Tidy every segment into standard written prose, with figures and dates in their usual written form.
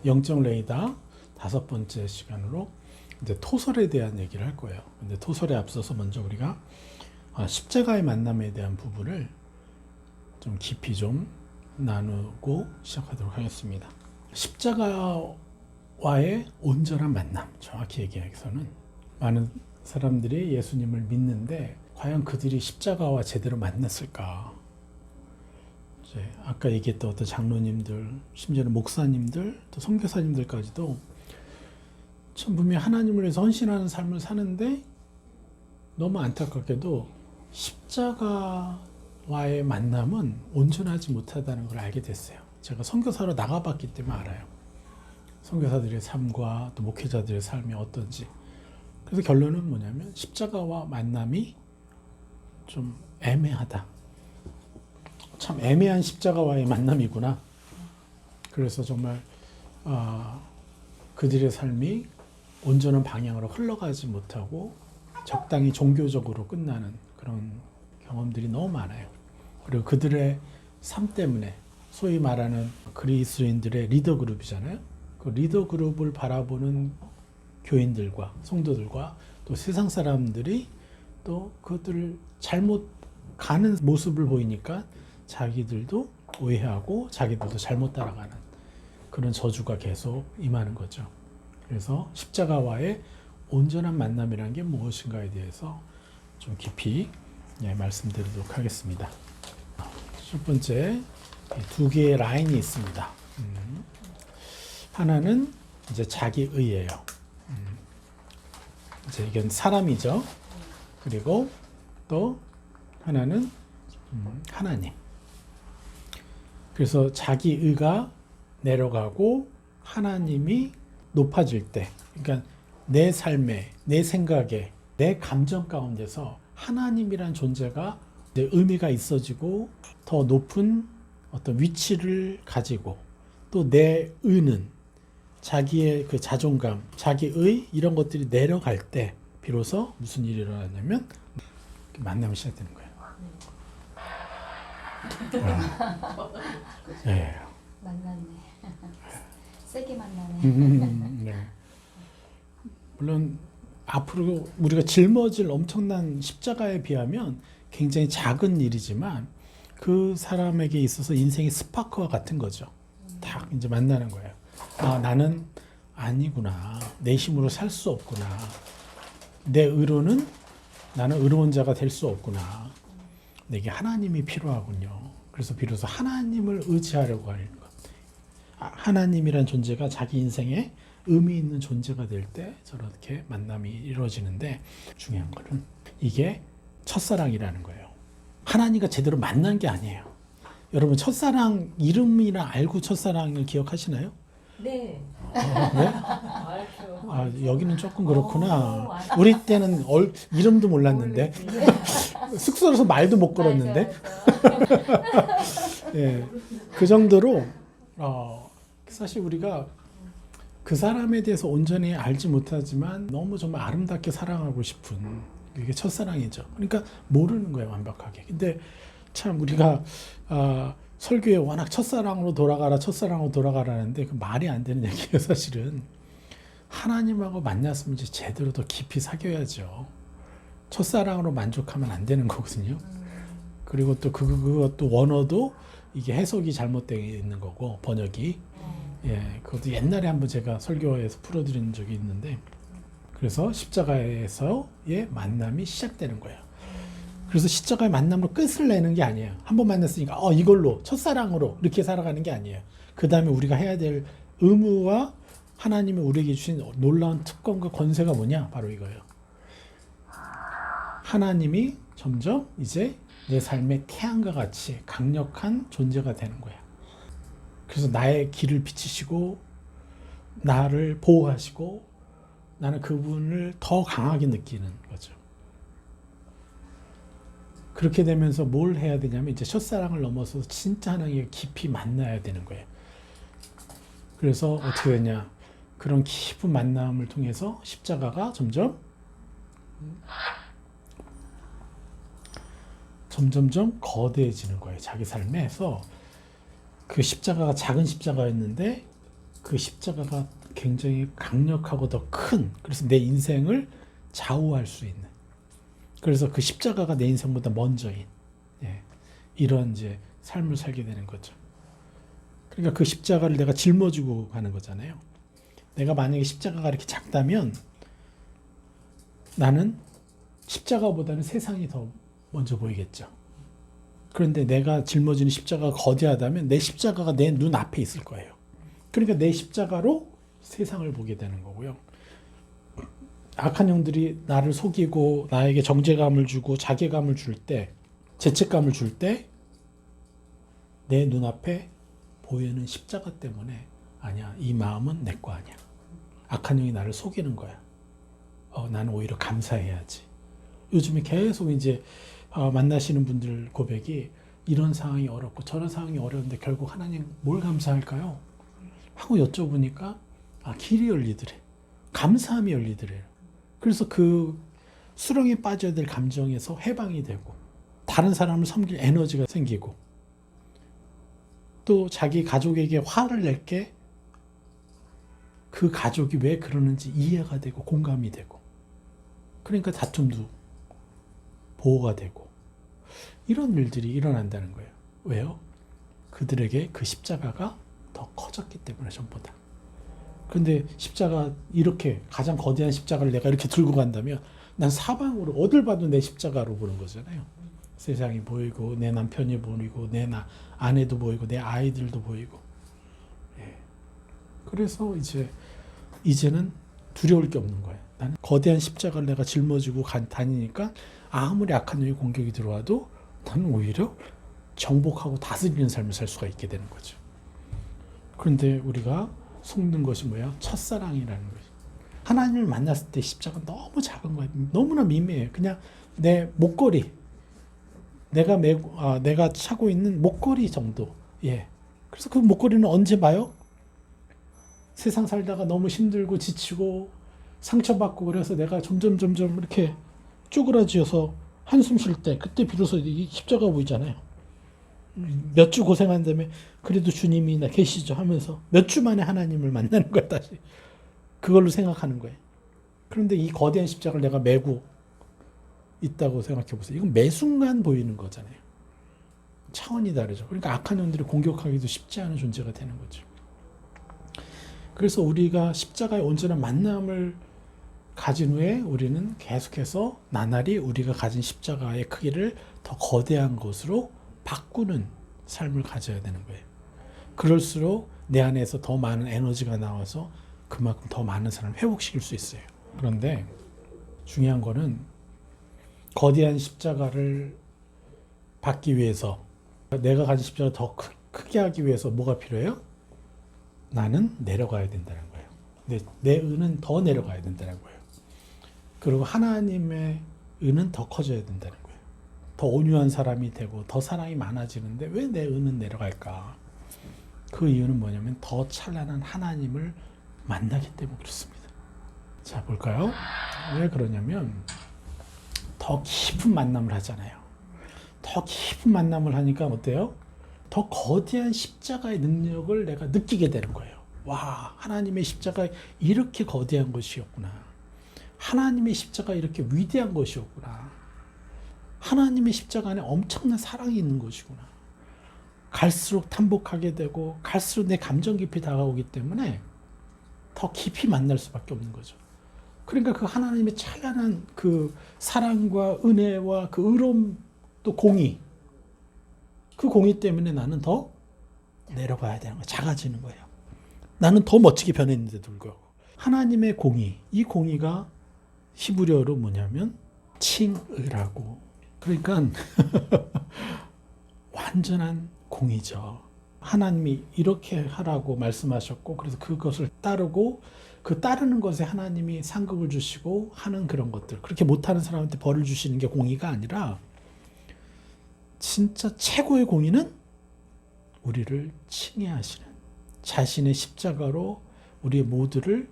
영적 레이더 5번째 시간으로 이제 토설에 대한 얘기를 할 거예요. 근데 토설에 앞서서 먼저 우리가 십자가의 만남에 대한 부분을 좀 깊이 좀 나누고 시작하도록 하겠습니다. 십자가와의 온전한 만남, 정확히 얘기해서는 많은 사람들이 예수님을 믿는데 과연 그들이 십자가와 제대로 만났을까? 이제 아까 얘기했던 어떤 장로님들, 심지어는 목사님들, 또 선교사님들까지도 참 분명히 하나님을 위해서 헌신하는 삶을 사는데 너무 안타깝게도 십자가와의 만남은 온전하지 못하다는 걸 알게 됐어요. 제가 선교사로 나가봤기 때문에 알아요. 선교사들의 삶과 또 목회자들의 삶이 어떤지. 그래서 결론은 뭐냐면 십자가와 만남이 좀 애매하다. 참 애매한 십자가와의 만남이구나. 그래서 정말 그들의 삶이 온전한 방향으로 흘러가지 못하고 적당히 종교적으로 끝나는 그런 경험들이 너무 많아요. 그리고 그들의 삶 때문에 소위 말하는 그리스도인들의 리더 그룹이잖아요. 그 리더 그룹을 바라보는 교인들과 성도들과 또 세상 사람들이 또 그들을 잘못 가는 모습을 보이니까 자기들도 오해하고 자기들도 잘못 따라가는 그런 저주가 계속 임하는 거죠. 그래서 십자가와의 온전한 만남이라는 게 무엇인가에 대해서 좀 깊이 말씀드리도록 하겠습니다. 첫 번째, 2개의 라인이 있습니다. 하나는 이제 자기의예요. 이제 이건 사람이죠. 그리고 또 하나는 하나님. 그래서 자기의가 내려가고 하나님이 높아질 때, 그러니까 내 삶에, 내 생각에, 내 감정 가운데서 하나님이란 존재가 이제 의미가 있어지고 더 높은 어떤 위치를 가지고 또 내 의는 자기의 그 자존감, 자기의 이런 것들이 내려갈 때 비로소 무슨 일이 일어나냐면 만남이 시작되는 거예요. 네. 만났네. 세게 만나네. 네. 물론 앞으로 우리가 짊어질 엄청난 십자가에 비하면 굉장히 작은 일이지만 그 사람에게 있어서 인생의 스파크와 같은 거죠. 딱 이제 만나는 거예요. 아, 나는 아니구나. 내 힘으로 살 수 없구나. 내 의로는 나는 의로운 자가 될 수 없구나. 내게 하나님이 필요하군요. 그래서 비로소 하나님을 의지하려고 하는 것. 하나님이란 존재가 자기 인생에 의미 있는 존재가 될 때 저렇게 만남이 이루어지는데 중요한 거는 이게 첫사랑이라는 거예요. 하나님과 제대로 만난 게 아니에요. 여러분 첫사랑 이름이나 알고 첫사랑을 기억하시나요? 네. 네? 여기는 조금 그렇구나. 우리 때는 이름도 몰랐는데 숙소에서 말도 못 걸었는데 예, 그 정도로 사실 우리가 그 사람에 대해서 온전히 알지 못하지만 너무 정말 아름답게 사랑하고 싶은 이게 첫사랑이죠. 그러니까 모르는 거예요, 완벽하게. 근데 참 우리가 설교에 워낙 첫사랑으로 돌아가라는데 그 말이 안 되는 얘기예요, 사실은. 하나님하고 만났으면 이제 제대로 더 깊이 사귀어야죠. 첫사랑으로 만족하면 안 되는 거거든요. 그리고 또 그것도 원어도 이게 해석이 잘못되어 있는 거고 번역이. 예, 그것도 옛날에 한번 제가 설교에서 풀어드린 적이 있는데 그래서 십자가에서의 만남이 시작되는 거예요. 그래서 십자가의 만남으로 끝을 내는 게 아니에요. 한 번 만났으니까 이걸로 첫사랑으로 이렇게 살아가는 게 아니에요. 그 다음에 우리가 해야 될 의무와 하나님이 우리에게 주신 놀라운 특권과 권세가 뭐냐? 바로 이거예요. 하나님이 점점 이제 내 삶의 태양과 같이 강력한 존재가 되는 거야. 그래서 나의 길을 비치시고 나를 보호하시고 나는 그분을 더 강하게 느끼는 거죠. 그렇게 되면서 뭘 해야 되냐면 이제 첫사랑을 넘어서 진짜 하나님과 깊이 만나야 되는 거예요. 그래서 어떻게 되냐? 그런 깊은 만남을 통해서 십자가가 점점점 거대해지는 거예요. 자기 삶에서 그 십자가가 작은 십자가였는데 그 십자가가 굉장히 강력하고 더 큰, 그래서 내 인생을 좌우할 수 있는, 그래서 그 십자가가 내 인생보다 먼저인, 예, 이런 이제 삶을 살게 되는 거죠. 그러니까 그 십자가를 내가 짊어지고 가는 거잖아요. 내가 만약에 십자가가 이렇게 작다면 나는 십자가보다는 세상이 더 먼저 보이겠죠. 그런데 내가 짊어지는 십자가가 거대하다면 내 십자가가 내 눈 앞에 있을 거예요. 그러니까 내 십자가로 세상을 보게 되는 거고요. 악한 영들이 나를 속이고 나에게 정죄감을 주고 자괴감을 줄 때, 죄책감을 줄 때 내 눈앞에 보이는 십자가 때문에 아니야, 이 마음은 내 거 아니야. 악한 영이 나를 속이는 거야. 나는 오히려 감사해야지. 요즘에 계속 이제 만나시는 분들 고백이 이런 상황이 어렵고 저런 상황이 어려운데 결국 하나님 뭘 감사할까요? 하고 여쭤보니까 길이 열리더래. 감사함이 열리더래요. 그래서 그 수렁에 빠져야 될 감정에서 해방이 되고 다른 사람을 섬길 에너지가 생기고 또 자기 가족에게 화를 낼 게 그 가족이 왜 그러는지 이해가 되고 공감이 되고 그러니까 다툼도 보호가 되고 이런 일들이 일어난다는 거예요. 왜요? 그들에게 그 십자가가 더 커졌기 때문에 전보다. 그런데 십자가 이렇게 가장 거대한 십자가를 내가 이렇게 들고 간다면 난 사방으로 어딜 봐도 내 십자가로 보는 거잖아요. 세상이 보이고 내 남편이 보이고 내 아내도 보이고 내 아이들도 보이고. 예. 그래서 이제는 두려울 게 없는 거예요. 나는 거대한 십자가를 내가 짊어지고 다니니까 아무리 악한 영이 공격이 들어와도 나는 오히려 정복하고 다스리는 삶을 살 수가 있게 되는 거죠. 그런데 우리가 속는 것이 뭐야? 첫사랑이라는 거죠. 하나님을 만났을 때 십자가가 너무 작은 거예요. 너무나 미미해요. 그냥 내 목걸이, 내가 차고 있는 목걸이 정도. 예. 그래서 그 목걸이는 언제 봐요? 세상 살다가 너무 힘들고 지치고 상처받고 그래서 내가 점점 이렇게 쪼그라져서 한숨 쉴 때 그때 비로소 이 십자가 보이잖아요. 몇 주 고생한 다음에 그래도 주님이 나 계시죠 하면서 몇 주 만에 하나님을 만나는 거야 다시. 그걸로 생각하는 거예요. 그런데 이 거대한 십자가를 내가 메고 있다고 생각해 보세요. 이건 매 순간 보이는 거잖아요. 차원이 다르죠. 그러니까 악한 영들이 공격하기도 쉽지 않은 존재가 되는 거죠. 그래서 우리가 십자가의 온전한 만남을 가진 후에 우리는 계속해서 나날이 우리가 가진 십자가의 크기를 더 거대한 것으로 바꾸는 삶을 가져야 되는 거예요. 그럴수록 내 안에서 더 많은 에너지가 나와서 그만큼 더 많은 사람을 회복시킬 수 있어요. 그런데 중요한 거는 거대한 십자가를 받기 위해서 내가 가진 십자가를 더 크게 하기 위해서 뭐가 필요해요? 나는 내려가야 된다는 거예요. 내 은은 더 내려가야 된다는 거예요. 그리고 하나님의 은은 더 커져야 된다는 거예요. 더 온유한 사람이 되고 더 사랑이 많아지는데 왜 내 은은 내려갈까? 그 이유는 뭐냐면 더 찬란한 하나님을 만나기 때문에 그렇습니다. 자, 볼까요? 왜 그러냐면 더 깊은 만남을 하잖아요. 더 깊은 만남을 하니까 어때요? 더 거대한 십자가의 능력을 내가 느끼게 되는 거예요. 와, 하나님의 십자가 이렇게 거대한 것이었구나. 하나님의 십자가 이렇게 위대한 것이었구나. 하나님의 십자가 안에 엄청난 사랑이 있는 것이구나. 갈수록 탐복하게 되고 갈수록 내 감정 깊이 다가오기 때문에 더 깊이 만날 수밖에 없는 거죠. 그러니까 그 하나님의 찬란한 그 사랑과 은혜와 그 의로움 또 공의, 그 공의 때문에 나는 더 내려가야 되는 거예요. 작아지는 거예요. 나는 더 멋지게 변했는데도 불구하고 하나님의 공의, 이 공의가 히브리어로 뭐냐면 칭의라고. 그러니까 완전한 공의죠. 하나님이 이렇게 하라고 말씀하셨고 그래서 그것을 따르고 그 따르는 것에 하나님이 상급을 주시고 하는 그런 것들. 그렇게 못하는 사람한테 벌을 주시는 게 공의가 아니라 진짜 최고의 공의는 우리를 칭의하시는, 자신의 십자가로 우리 모두를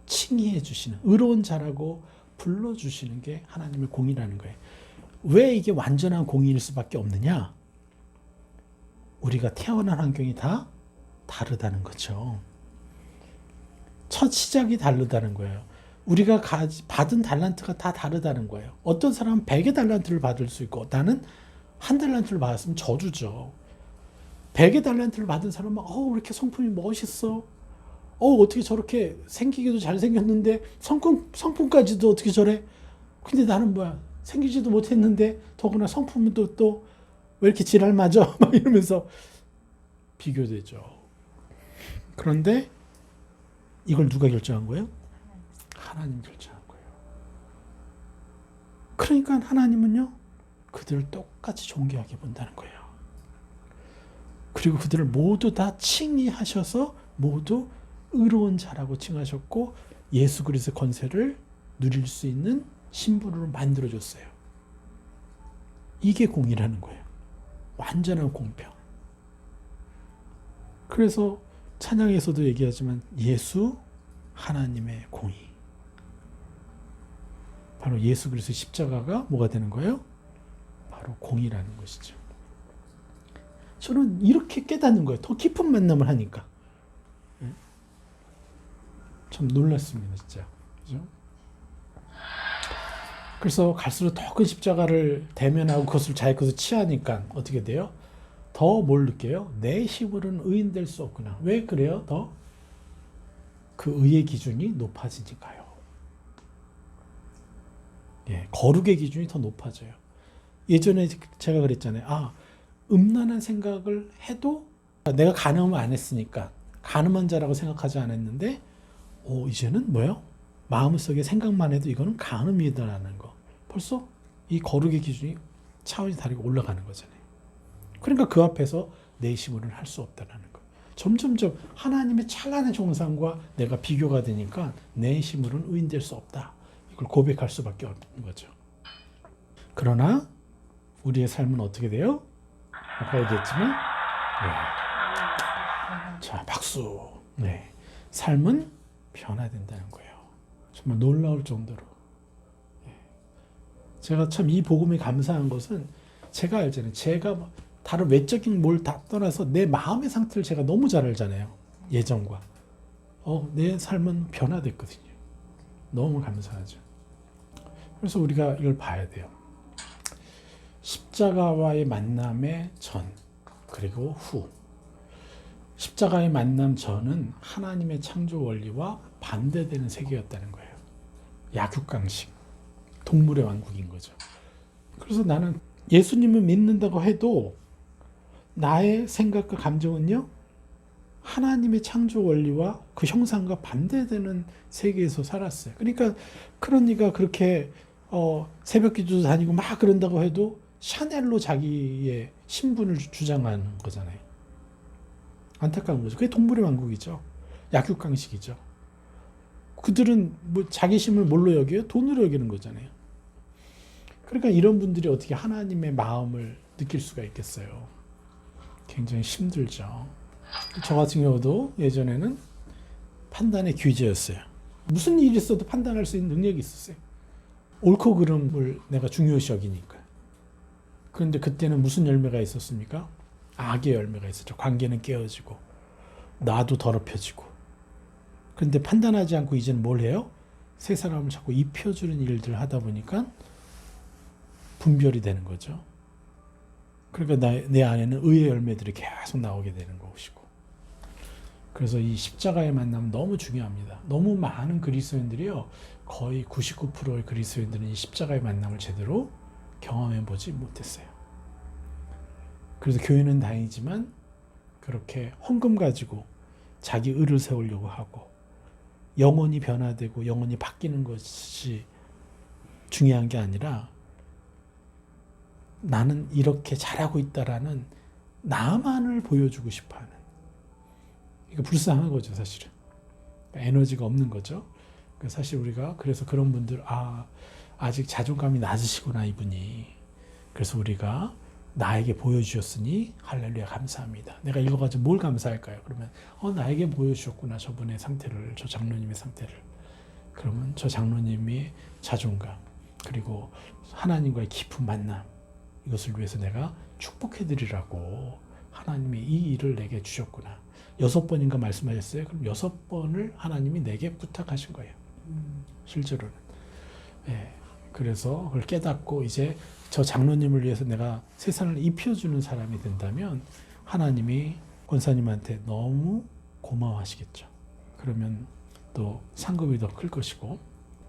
칭의해 주시는, 의로운 자라고 불러주시는 게 하나님의 공의라는 거예요. 왜 이게 완전한 공의일 수밖에 없느냐? 우리가 태어난 환경이 다 다르다는 거죠. 첫 시작이 다르다는 거예요. 우리가 받은 달란트가 다 다르다는 거예요. 어떤 사람은 100의 달란트를 받을 수 있고 나는 한 달란트를 받았으면 저주죠. 100의 달란트를 받은 사람은 왜 이렇게 성품이 멋있어? 어떻게 저렇게 생기기도 잘생겼는데 성품까지도 어떻게 저래? 근데 나는 뭐야? 생기지도 못했는데 더구나 성품은 또 왜 이렇게 지랄 맞아? 막 이러면서 비교되죠. 그런데 이걸 누가 결정한 거예요? 하나님 결정한 거예요. 그러니까 하나님은요, 그들을 똑같이 존귀하게 본다는 거예요. 그리고 그들을 모두 다 칭의하셔서 모두 의로운 자라고 칭하셨고 예수 그리스도의 권세를 누릴 수 있는 신분으로 만들어줬어요. 이게 공의라는 거예요. 완전한 공평. 그래서 찬양에서도 얘기하지만 예수 하나님의 공의. 바로 예수 그리스도의 십자가가 뭐가 되는 거예요? 바로 공의라는 것이죠. 저는 이렇게 깨닫는 거예요. 더 깊은 만남을 하니까. 참 놀랐습니다, 진짜. 그죠? 그래서 갈수록 더 큰 십자가를 대면하고 그것을 자기 것을 취하니까 어떻게 돼요? 더 뭘 느껴요? 내 힘으로는 의인 될 수 없구나. 왜 그래요? 더 그 의의 기준이 높아지니까요. 거룩의 기준이 더 높아져요. 예전에 제가 그랬잖아요. 음란한 생각을 해도 내가 간음을 안 했으니까 간음한 자라고 생각하지 않았는데 이제는 뭐예요? 마음속에 생각만 해도 이거는 간음이다라는 거. 벌써 이 거룩의 기준이 차원이 다르게 올라가는 거잖아요. 그러니까 그 앞에서 내 힘으로는 할 수 없다라는 거. 점점점 하나님의 찬란한 정상과 내가 비교가 되니까 내 힘으로는 의인될 수 없다. 이걸 고백할 수밖에 없는 거죠. 그러나 우리의 삶은 어떻게 돼요? 아까 얘기했지만 자, 박수. 삶은 변화된다는 거예요. 정말 놀라울 정도로. 제가 참 이 복음에 감사한 것은 제가 알잖아요. 제가 다른 외적인 뭘 다 떠나서 내 마음의 상태를 제가 너무 잘 알잖아요. 예전과. 내 삶은 변화됐거든요. 너무 감사하죠. 그래서 우리가 이걸 봐야 돼요. 십자가와의 만남의 전, 그리고 후. 십자가의 만남 전은 하나님의 창조 원리와 반대되는 세계였다는 거예요. 약육강식, 동물의 왕국인 거죠. 그래서 나는 예수님을 믿는다고 해도 나의 생각과 감정은요, 하나님의 창조 원리와 그 형상과 반대되는 세계에서 살았어요. 그러니까 그렇게 새벽 기도도 다니고 막 그런다고 해도 샤넬로 자기의 신분을 주장하는 거잖아요. 안타까운 거죠. 그게 동물의 왕국이죠. 약육강식이죠. 그들은 뭐 자기 힘을 뭘로 여겨요? 돈으로 여기는 거잖아요. 그러니까 이런 분들이 어떻게 하나님의 마음을 느낄 수가 있겠어요? 굉장히 힘들죠. 저 같은 경우도 예전에는 판단의 귀재였어요. 무슨 일이 있어도 판단할 수 있는 능력이 있었어요. 옳고 그름을 내가 중요시 여기니까. 그런데 그때는 무슨 열매가 있었습니까? 악의 열매가 있었죠. 관계는 깨어지고 나도 더럽혀지고. 그런데 판단하지 않고 이제는 뭘 해요? 세 사람을 자꾸 입혀주는 일들을 하다 보니까 분별이 되는 거죠. 그러니까 내 안에는 의의 열매들이 계속 나오게 되는 것이고. 그래서 이 십자가의 만남은 너무 중요합니다. 너무 많은 그리스도인들이요, 거의 99%의 그리스도인들은 이 십자가의 만남을 제대로 경험해 보지 못했어요. 그래서 교회는 다니지만 그렇게 헌금 가지고 자기 의를 세우려고 하고 영혼이 변화되고 영혼이 바뀌는 것이 중요한 게 아니라 나는 이렇게 잘하고 있다라는 나만을 보여주고 싶어하는, 이거 불쌍한 거죠, 사실은. 에너지가 없는 거죠. 사실 우리가 그래서 그런 분들, 아직 자존감이 낮으시구나 이분이. 그래서 우리가 나에게 보여주셨으니 할렐루야 감사합니다. 내가 이거 가지고 뭘 감사할까요? 그러면 나에게 보여주셨구나 저분의 상태를, 저 장로님의 상태를. 그러면 저 장로님의 자존감, 그리고 하나님과의 깊은 만남, 이것을 위해서 내가 축복해드리라고 하나님이 이 일을 내게 주셨구나. 6번인가 말씀하셨어요. 그럼 6번을 하나님이 내게 부탁하신 거예요. 실제로는. 예. 그래서 그걸 깨닫고 이제 저 장로님을 위해서 내가 세상을 입혀주는 사람이 된다면 하나님이 권사님한테 너무 고마워하시겠죠. 그러면 또 상급이 더 클 것이고,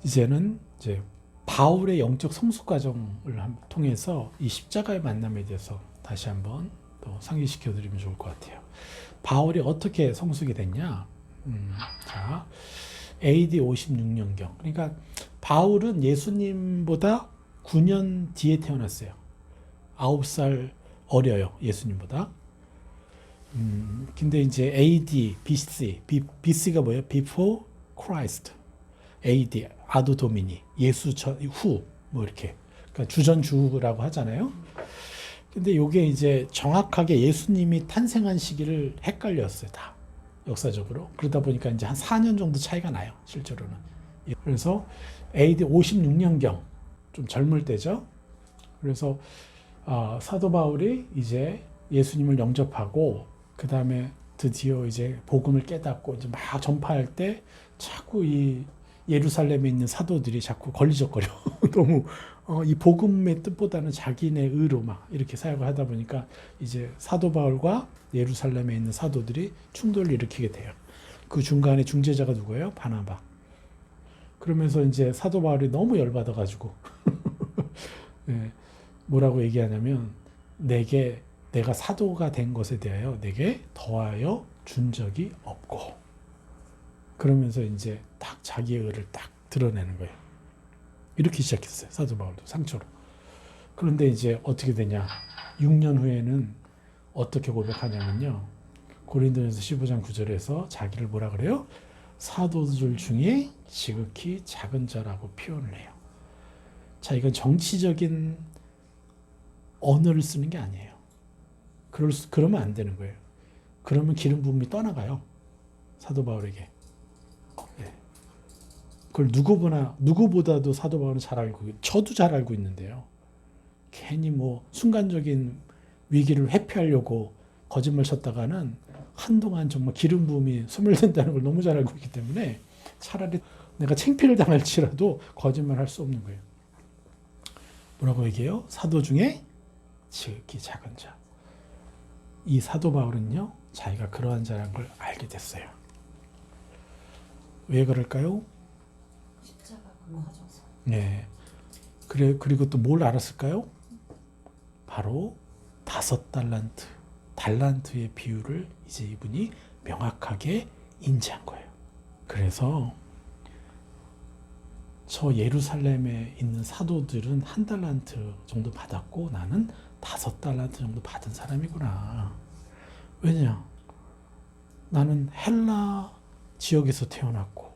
이제는 이제 바울의 영적 성숙 과정을 통해서 이 십자가의 만남에 대해서 다시 한번 또 상기시켜 드리면 좋을 것 같아요. 바울이 어떻게 성숙이 됐냐? 자, AD 56년경. 그러니까 바울은 예수님보다 9년 뒤에 태어났어요. 9살 어려요, 예수님보다. 근데 이제 AD, BC가 뭐예요? Before Christ. AD, 아도 도미니, 예수 후, 뭐 이렇게. 그러니까 주전주라고 하잖아요. 근데 이게 이제 정확하게 예수님이 탄생한 시기를 헷갈렸어요, 다. 역사적으로. 그러다 보니까 이제 한 4년 정도 차이가 나요, 실제로는. 그래서 AD 56년경, 좀 젊을 때죠. 그래서 사도 바울이 이제 예수님을 영접하고, 그 다음에 드디어 이제 복음을 깨닫고 이제 막 전파할 때 자꾸 이 예루살렘에 있는 사도들이 자꾸 걸리적거려. 너무 이 복음의 뜻보다는 자기네 의로 막 이렇게 사역을 하다 보니까 이제 사도 바울과 예루살렘에 있는 사도들이 충돌을 일으키게 돼요. 그 중간에 중재자가 누구예요? 바나바. 그러면서 이제 사도 바울이 너무 열받아가지고 네, 뭐라고 얘기하냐면 내가 사도가 된 것에 대하여 내게 더하여 준 적이 없고, 그러면서 이제 딱 자기의 의를 딱 드러내는 거예요. 이렇게 시작했어요, 사도 바울도 상처로. 그런데 이제 어떻게 되냐? 6년 후에는 어떻게 고백하냐면요, 고린도전서 15장 9절에서 자기를 뭐라 그래요? 사도들 중에 지극히 작은 자라고 표현을 해요. 자, 이건 정치적인 언어를 쓰는 게 아니에요. 그러면 안 되는 거예요. 그러면 기름 부음이 떠나가요, 사도 바울에게. 네. 그걸 누구보다도 사도 바울은 잘 알고, 저도 잘 알고 있는데요. 괜히 뭐 순간적인 위기를 회피하려고 거짓말 쳤다가는 한동안 정말 기름 부음이 소멸된다는 걸 너무 잘 알고 있기 때문에 차라리 내가 창피를 당할지라도 거짓말 할 수 없는 거예요. 뭐라고 얘기해요? 사도 중에 지극히 작은 자. 이 사도 바울은요, 자기가 그러한 자라는 걸 알게 됐어요. 왜 그럴까요? 십자가 근거하셔서. 네. 그리고 또 뭘 알았을까요? 바로 5달란트, 달란트의 비율을 이제 이분이 명확하게 인지한 거예요. 그래서 저 예루살렘에 있는 사도들은 1달란트 정도 받았고 나는 5달란트 정도 받은 사람이구나. 왜냐? 나는 헬라 지역에서 태어났고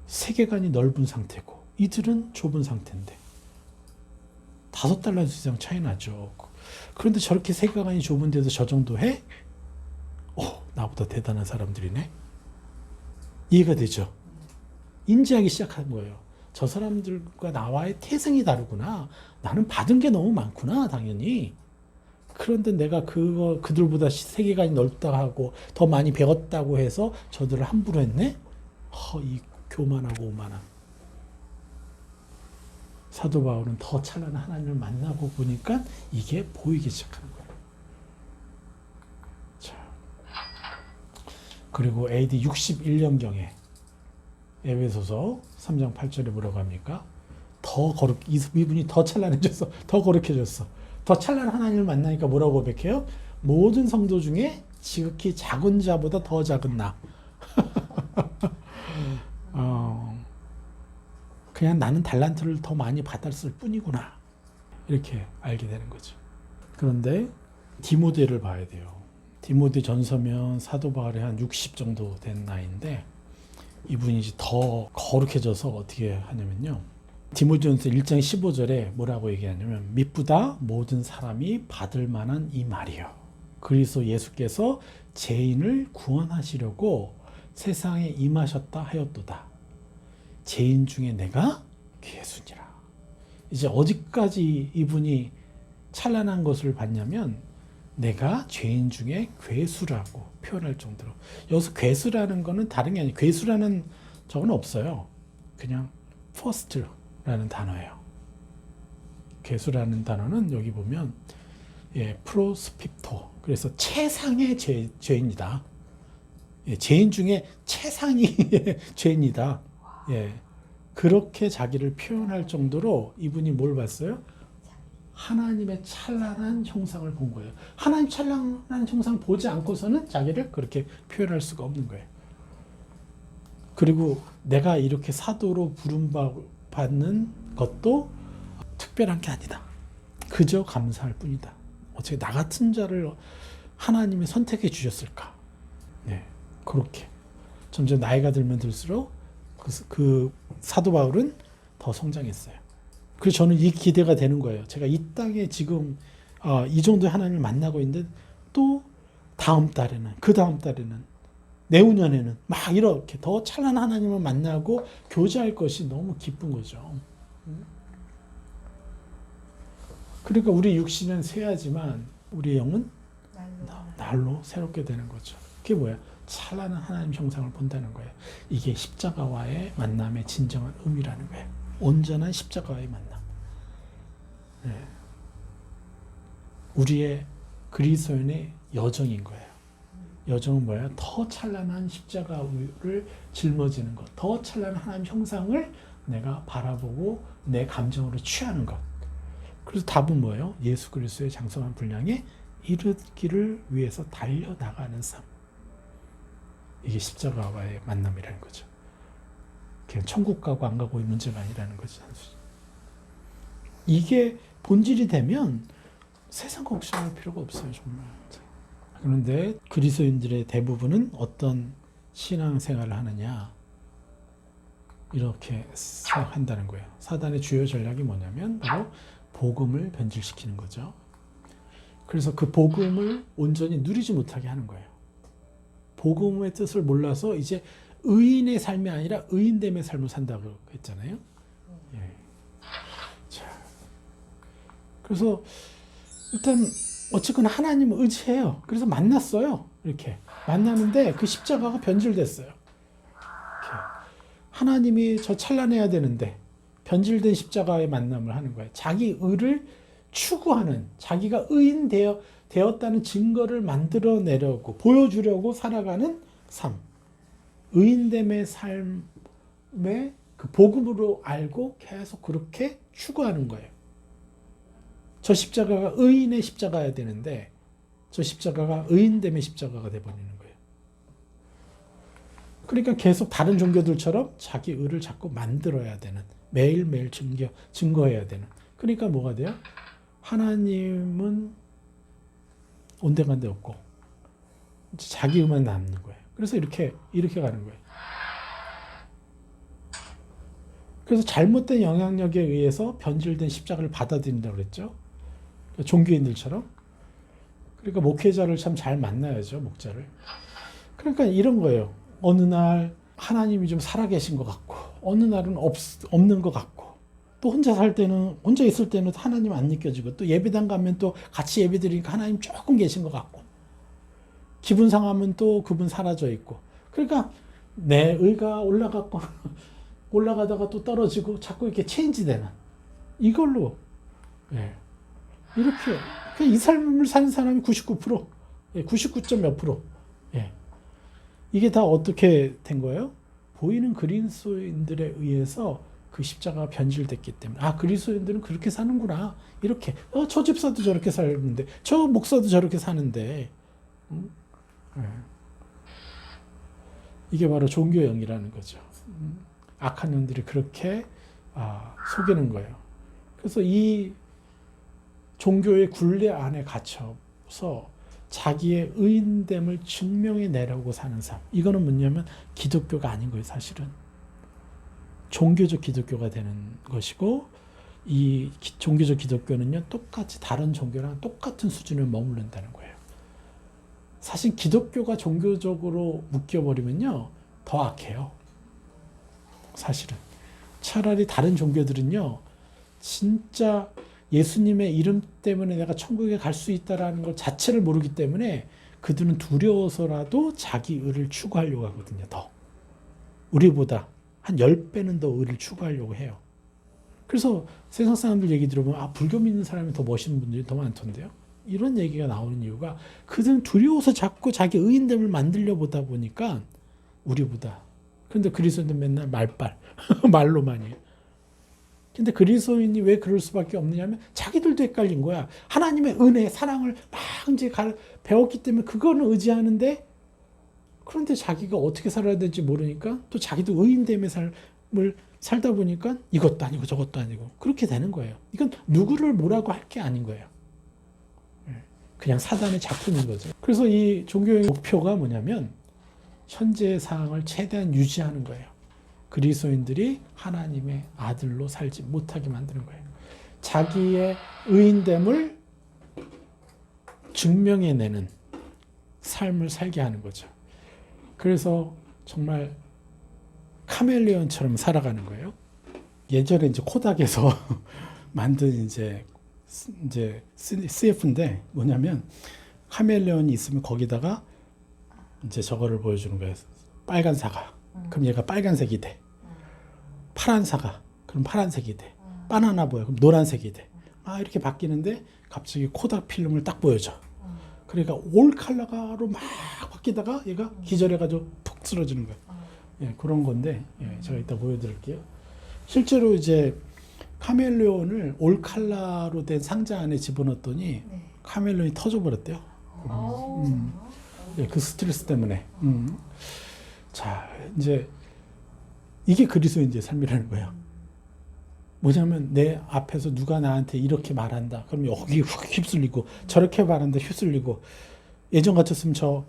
세계관이 넓은 상태고 이들은 좁은 상태인데 5달란트 이상 차이 나죠. 그런데 저렇게 세계관이 좁은데도 저 정도 해? 나보다 대단한 사람들이네. 이해가 되죠? 인지하기 시작한 거예요. 저 사람들과 나와의 태생이 다르구나. 나는 받은 게 너무 많구나, 당연히. 그런데 내가 그들보다 세계관이 넓다 하고 더 많이 배웠다고 해서 저들을 함부로 했네? 이 교만하고 오만함. 사도 바울은 더 찬란한 하나님을 만나고 보니까 이게 보이기 시작하는 거예요. 자, 그리고 AD 61년경에 에베소서 3장 8절에 뭐라고 합니까? 이분이 더 찬란해졌어. 더 거룩해졌어. 더 찬란한 하나님을 만나니까 뭐라고 고백해요? 모든 성도 중에 지극히 작은 자보다 더 작은 나. 그냥 나는 달란트를 더 많이 받았을 뿐이구나. 이렇게 알게 되는 거죠. 그런데 디모데를 봐야 돼요. 디모데 전서면 사도 바울이 한 60 정도 된 나이인데 이분이 이제 더 거룩해져서 어떻게 하냐면요. 디모데전서 1장 15절에 뭐라고 얘기하냐면 미쁘다 모든 사람이 받을 만한 이 말이요. 그리스도 예수께서 죄인을 구원하시려고 세상에 임하셨다 하였도다. 죄인 중에 내가 괴수니라. 이제 어디까지 이분이 찬란한 것을 봤냐면 내가 죄인 중에 괴수라고 표현할 정도로. 여기서 괴수라는 거는 다른 게 아니에요. 괴수라는 적은 없어요. 그냥 first라는 단어예요. 괴수라는 단어는 여기 보면 프로스피토, 그래서 최상의 죄인이다. 죄인 중에 최상의 죄인이다. 그렇게 자기를 표현할 정도로 이분이 뭘 봤어요? 하나님의 찬란한 형상을 본 거예요. 하나님 찬란한 형상을 보지 않고서는 자기를 그렇게 표현할 수가 없는 거예요. 그리고 내가 이렇게 사도로 부름받는 것도 특별한 게 아니다. 그저 감사할 뿐이다. 어떻게 나 같은 자를 하나님이 선택해 주셨을까? 그렇게 점점 나이가 들면 들수록 그 사도 바울은 더 성장했어요. 그래서 저는 이 기대가 되는 거예요. 제가 이 땅에 지금 이 정도의 하나님을 만나고 있는데 또 다음 달에는, 그 다음 달에는, 내후년에는 막 이렇게 더 찬란한 하나님을 만나고 교제할 것이 너무 기쁜 거죠. 그러니까 우리 육신은 쇠하지만 우리 영은 날로 새롭게 되는 거죠. 그게 뭐야? 찬란한 하나님 형상을 본다는 거예요. 이게 십자가와의 만남의 진정한 의미라는 거예요. 온전한 십자가와의 만남. 우리의 그리스도인의 여정인 거예요. 여정은 뭐예요? 더 찬란한 십자가를 짊어지는 것, 더 찬란한 하나님 형상을 내가 바라보고 내 감정으로 취하는 것. 그래서 답은 뭐예요? 예수 그리스도의 장성한 분량에 이르기를 위해서 달려나가는 삶. 이게 십자가와의 만남이라는 거죠. 그냥 천국 가고 안 가고의 문제가 아니라는 거죠. 이게 본질이 되면 세상 걱정할 필요가 없어요, 정말. 그런데 그리스도인들의 대부분은 어떤 신앙생활을 하느냐, 이렇게 생각한다는 거예요. 사단의 주요 전략이 뭐냐면 바로 복음을 변질시키는 거죠. 그래서 그 복음을 온전히 누리지 못하게 하는 거예요. 복음의 뜻을 몰라서 이제 의인의 삶이 아니라 의인됨의 삶을 산다고 했잖아요. 자, 그래서 일단 어쨌거나 하나님을 의지해요. 그래서 만났어요. 이렇게 만나는데 그 십자가가 변질됐어요. 이렇게. 하나님이 저 찬란해야 되는데 변질된 십자가의 만남을 하는 거예요. 자기 의를 추구하는, 자기가 의인 되었다는 증거를 만들어내려고, 보여주려고 살아가는 삶. 의인됨의 삶의 그 복음으로 알고 계속 그렇게 추구하는 거예요. 저 십자가가 의인의 십자가여야 되는데 저 십자가가 의인됨의 십자가가 돼버리는 거예요. 그러니까 계속 다른 종교들처럼 자기 의를 자꾸 만들어야 되는, 매일매일 증거해야 되는. 그러니까 뭐가 돼요? 하나님은 온데간데 없고 자기 의만 남는 거예요. 그래서 이렇게 가는 거예요. 그래서 잘못된 영향력에 의해서 변질된 십자가를 받아들인다고 그랬죠. 종교인들처럼. 그러니까 목회자를 참 잘 만나야죠, 목자를. 그러니까 이런 거예요. 어느 날 하나님이 좀 살아계신 것 같고, 어느 날은 없는 것 같고, 또 혼자 있을 때는 하나님 안 느껴지고, 또 예배당 가면 또 같이 예배 드리니까 하나님 조금 계신 것 같고, 기분 상하면 또 그분 사라져 있고. 그러니까 내 의가 올라가다가 또 떨어지고 자꾸 이렇게 체인지되는 이걸로 이렇게 이 삶을 사는 사람이 99%, 99점 몇 프로. 이게 다 어떻게 된 거예요? 보이는 그리스도인들에 의해서 그 십자가가 변질됐기 때문에 그리스도인들은 그렇게 사는구나. 이렇게 저 집사도 저렇게 살는데 저 목사도 저렇게 사는데 이게 바로 종교형이라는 거죠. 악한 영들이 그렇게 속이는 거예요. 그래서 이 종교의 굴레 안에 갇혀서 자기의 의인됨을 증명해내려고 사는 삶. 이거는 뭐냐면 기독교가 아닌 거예요, 사실은. 종교적 기독교가 되는 것이고, 이 종교적 기독교는요, 똑같이 다른 종교랑 똑같은 수준에 머무른다는 거예요. 사실 기독교가 종교적으로 묶여버리면요, 더 악해요. 사실은. 차라리 다른 종교들은요, 진짜 예수님의 이름 때문에 내가 천국에 갈 수 있다라는 걸 자체를 모르기 때문에 그들은 두려워서라도 자기 의를 추구하려고 하거든요. 더. 우리보다 한 10배는 더 의를 추구하려고 해요. 그래서 세상 사람들 얘기 들어보면 불교 믿는 사람이 더 멋있는 분들이 더 많던데요. 이런 얘기가 나오는 이유가 그들은 두려워서 자꾸 자기 의인됨을 만들려 보다 보니까 우리보다. 그런데 그리스도인은 맨날 말빨, 말로만 해요. 근데 그리스도인이 왜 그럴 수밖에 없느냐면 자기들도 헷갈린 거야. 하나님의 은혜, 사랑을 막 이제 배웠기 때문에 그거는 의지하는데 그런데 자기가 어떻게 살아야 될지 모르니까 또 자기도 의인됨의 삶을 살다 보니까 이것도 아니고 저것도 아니고 그렇게 되는 거예요. 이건 누구를 뭐라고 할 게 아닌 거예요. 그냥 사단의 작품인 거죠. 그래서 이 종교의 목표가 뭐냐면 현재의 상황을 최대한 유지하는 거예요. 그리스도인들이 하나님의 아들로 살지 못하게 만드는 거예요. 자기의 의인됨을 증명해내는 삶을 살게 하는 거죠. 그래서 정말 카멜레온처럼 살아가는 거예요. 예전에 이제 코닥에서 만든 이제 CF인데 뭐냐면 카멜레온이 있으면 거기다가 이제 저거를 보여주는 거예요. 빨간 사과. 그럼 얘가 빨간색이 돼. 파란 사과. 그럼 파란색이 돼. 바나나 보여. 그럼 노란색이 돼. 이렇게 바뀌는데 갑자기 코닥 필름을 딱 보여줘. 그러니까 올 컬러로 막 바뀌다가 얘가 기절해가지고 푹 쓰러지는 거예요. 예, 그런 건데 제가 이따 보여드릴게요. 실제로 이제 카멜레온을 올 컬러로 된 상자 안에 집어넣었더니 카멜레온이 터져버렸대요. 예, 그 스트레스 때문에. 자, 이제 이게 그리스도인의 삶이라는 거예요. 뭐냐면 내 앞에서 누가 나한테 이렇게 말한다. 그럼 여기 휩쓸리고 저렇게 말한다 휩쓸리고 예전 같았으면 저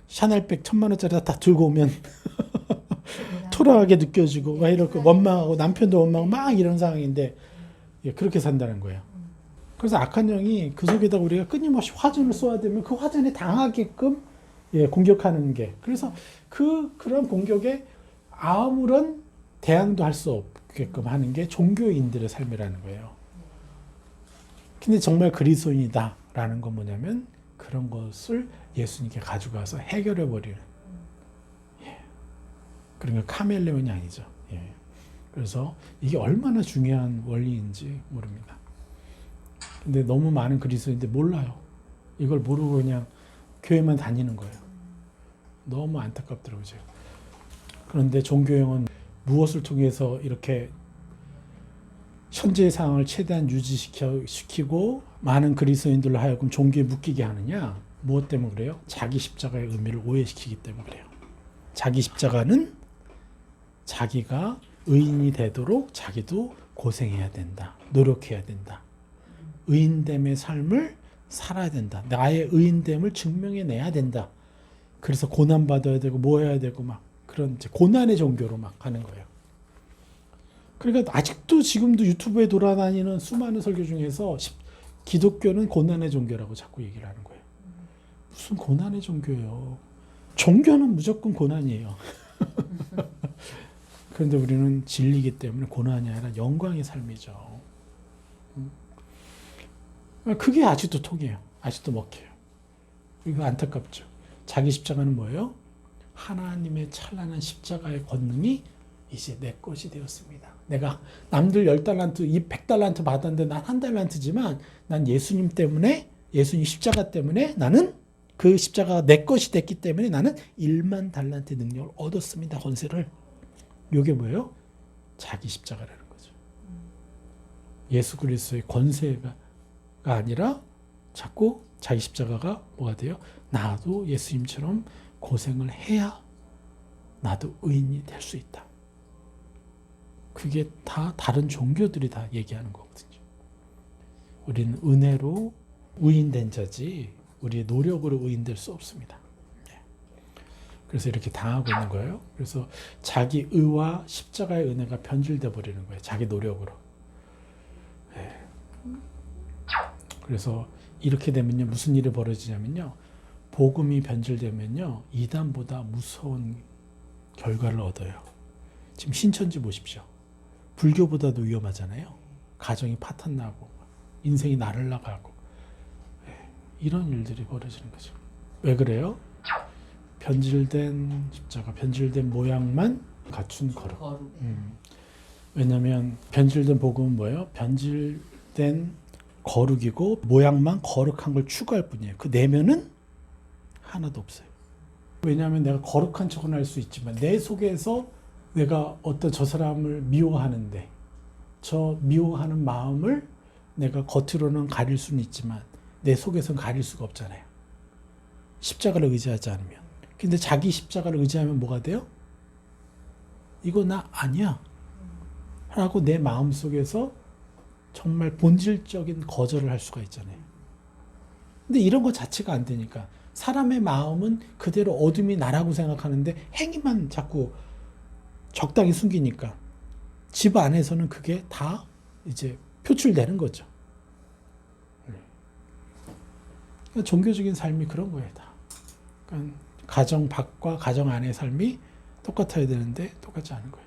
샤넬백 1,000만 원짜리 다 들고 오면 초라하게 느껴지고 막 이렇게 원망하고 남편도 원망하고 막 이런 상황인데 그렇게 산다는 거예요. 그래서 악한 영이 그 속에다 우리가 끊임없이 화전을 쏘아야 되면 그 화전에 당하게끔 공격하는 게 그래서 그런 공격에 아무런 대항도 할 수 없게끔 하는 게 종교인들의 삶이라는 거예요. 근데 정말 그리스도인이다라는 건 뭐냐면 그런 것을 예수님께 가져가서 해결해 버리는. 그러니까 카멜레온이 아니죠. 그래서 이게 얼마나 중요한 원리인지 모릅니다. 근데 너무 많은 그리스도인들 몰라요. 이걸 모르고 그냥 교회만 다니는 거예요. 너무 안타깝더라고요. 제가. 그런데 종교형은 무엇을 통해서 이렇게 현재의 상황을 최대한 유지시키고 많은 그리스도인들로 하여금 종교에 묶이게 하느냐? 무엇 때문에 그래요? 자기 십자가의 의미를 오해시키기 때문에 그래요. 자기 십자가는 자기가 의인이 되도록 자기도 고생해야 된다. 노력해야 된다. 의인됨의 삶을 살아야 된다. 나의 의인됨을 증명해내야 된다. 그래서 고난받아야 되고 뭐 해야 되고 막 그런 이제 고난의 종교로 막 가는 거예요. 그러니까 아직도 지금도 유튜브에 돌아다니는 수많은 설교 중에서 기독교는 고난의 종교라고 자꾸 얘기를 하는 거예요. 무슨 고난의 종교예요. 종교는 무조건 고난이에요. 그런데 우리는 진리이기 때문에 고난이 아니라 영광의 삶이죠. 그게 아직도 통해요. 아직도 먹혀요. 이거 안타깝죠. 자기 십자가는 뭐예요? 하나님의 찬란한 십자가의 권능이 이제 내 것이 되었습니다. 내가 남들 10달란트, 100달란트 받았는데 난 1달란트지만 난 예수님 때문에 예수님 십자가 때문에 나는 그 십자가가 내 것이 됐기 때문에 나는 1만 달란트 능력을 얻었습니다. 권세를. 이게 뭐예요? 자기 십자가라는 거죠. 예수 그리스도의 권세가 아니라 자꾸 자기 십자가가 뭐가 돼요? 나도 예수님처럼 고생을 해야 나도 의인이 될 수 있다. 그게 다 다른 종교들이 다 얘기하는 거거든요. 우리는 은혜로 의인된 자지 우리의 노력으로 의인될 수 없습니다. 그래서 이렇게 당하고 있는 거예요. 그래서 자기 의와 십자가의 은혜가 변질돼 버리는 거예요. 자기 노력으로. 그래서 이렇게 되면요 무슨 일이 벌어지냐면요 복음이 변질되면요 이단보다 무서운 결과를 얻어요. 지금 신천지 보십시오. 불교보다도 위험하잖아요. 가정이 파탄나고 인생이 나를 나가고 이런 일들이 벌어지는 거죠. 왜 그래요? 변질된 십자가, 변질된 모양만 갖춘 거룩. 거룩. 왜냐하면 변질된 복음은 뭐예요? 변질된 거룩이고 모양만 거룩한 걸 추구할 뿐이에요. 그 내면은 하나도 없어요. 왜냐하면 내가 거룩한 척은 할 수 있지만 내 속에서 내가 어떤 저 사람을 미워하는데 저 미워하는 마음을 내가 겉으로는 가릴 수는 있지만 내 속에서는 가릴 수가 없잖아요. 십자가를 의지하지 않으면. 근데 자기 십자가를 의지하면 뭐가 돼요? 이거 나 아니야 라고 내 마음속에서 정말 본질적인 거절을 할 수가 있잖아요. 근데 이런 거 자체가 안 되니까 사람의 마음은 그대로 어둠이 나라고 생각하는데 행위만 자꾸 적당히 숨기니까 집 안에서는 그게 다 이제 표출되는 거죠. 그러니까 종교적인 삶이 그런 거예요, 다. 그러니까 가정 밖과 가정 안의 삶이 똑같아야 되는데 똑같지 않은 거예요.